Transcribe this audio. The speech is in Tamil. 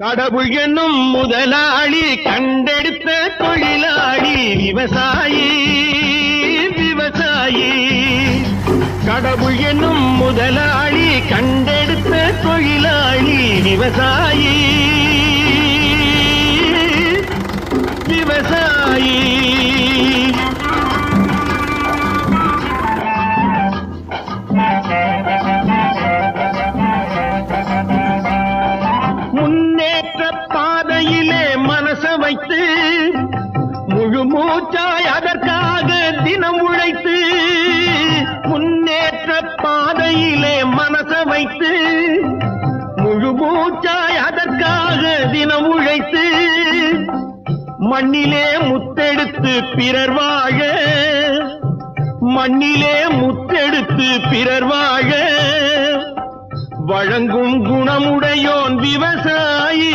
கடவுள் என்னும் முதலாளி கண்டெடுத்த தொழிலாளி விவசாயி விவசாயி. கடவுள் என்னும் முதலாளி கண்டெடுத்த தொழிலாளி விவசாயி விவசாயி. முன்னேற்ற பாதையிலே மனச வைத்து முழு மூச்சாய் அதற்காக தினம் உழைத்து, முன்னேற்ற பாதையிலே மனச வைத்து முழு மூச்சாய் அதற்காக தினம் உழைத்து, மண்ணிலே முத்தெடுத்து பிறர் வாழ, மண்ணிலே முத்தெடுத்து பிறர் வாழ வழங்கும் குணமுடையோன் விவசாயி.